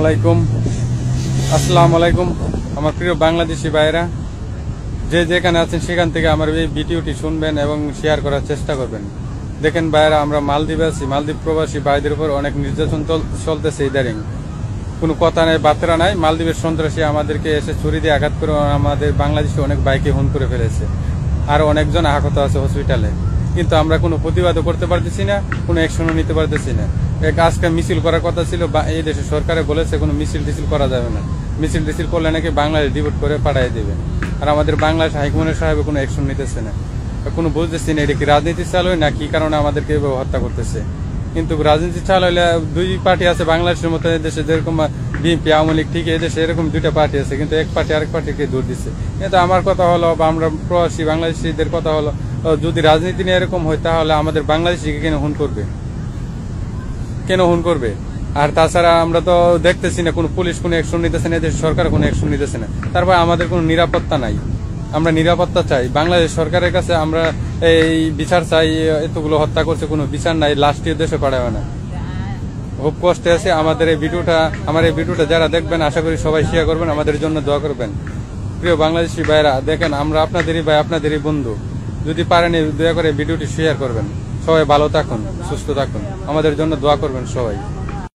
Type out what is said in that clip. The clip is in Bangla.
আলাইকুম আসসালামু আলাইকুম আমার প্রিয় বাংলাদেশি ভাইরা, যে যেখানে আছেন সেখান থেকে আমার এই ভিডিওটি শুনবেন এবং শেয়ার করার চেষ্টা করবেন। দেখেন ভাইরা, আমরা মালদ্বীপে আছি। মালদ্বীপ প্রবাসী ভাইদের উপর অনেক নির্যাতন চলতেছে ইদারিং। কোনো কথা নাই, বার্তা নাই। মালদ্বীপের সন্ত্রাসী আমাদেরকে এসে ছুরি দিয়ে আঘাত করে আমাদের বাংলাদেশে অনেক বাইকে খুন করে ফেলেছে, আর অনেকজন আহত আছে হসপিটালে। কিন্তু আমরা কোনো প্রতিবাদও করতে পারতেছি না, কোনো অ্যাকশনও নিতে পারতেছি না। আজকে মিছিল করার কথা ছিল, এই দেশে সরকারে বলেছে কোনো মিছিল টিছিল করা যাবে না। মিছিল টিছিল করলে নাকি বাংলাদেশ ডিভোট করে পাঠিয়ে দেবে, আর আমাদের বাংলাদেশ হাইকমান্ডের সাহেব কোনো অ্যাকশন নিতেছে না। কোনো বুঝতেছি না এটা কি রাজনীতি চাল হয় না কি কারণে আমাদেরকে হত্যা করতেছে। কিন্তু রাজনীতি চাল হইলে দুই পার্টি আছে বাংলাদেশের মতো, দেশে যেরকম বিএনপি আওয়ামী লীগ, ঠিক এই দেশে এরকম দুইটা পার্টি আছে, কিন্তু এক পার্টি আরেক পার্টিকে দূর দিচ্ছে। কিন্তু আমার কথা হলো, বা আমরা প্রবাসী বাংলাদেশিদের কথা হলো, যদি রাজনীতি নিয়ে এরকম হয় তাহলে আমাদের বাংলাদেশিকে কেন খুন করবে? আর তাছাড়া আমরা তো দেখতেছি না কোনো পুলিশ কোনো অ্যাকশন নিতেছে না, দেশের সরকার কোনো অ্যাকশন নিতেছে না। তারপর আমাদের কোনো নিরাপত্তা নাই। আমরা নিরাপত্তা চাই বাংলাদেশ সরকারের কাছে। আমরা এই বিচার চাই। এতগুলো হত্যা করছে, কোনো বিচার নাই, লাস্টে দেশে পাঠাবে না। খুব কষ্টে আছে। আমার এই ভিডিওটা যারা দেখবেন আশা করি সবাই শেয়ার করবেন, আমাদের জন্য দোয়া করবেন। প্রিয় বাংলাদেশি ভাইরা, দেখেন আমরা আপনাদেরই ভাই, আপনাদেরই বন্ধু। যদি পারেন দয়া করে ভিডিওটি শেয়ার করবেন। সবাই ভালো থাকুন, সুস্থ থাকুন, আমাদের জন্য দোয়া করবেন সবাই।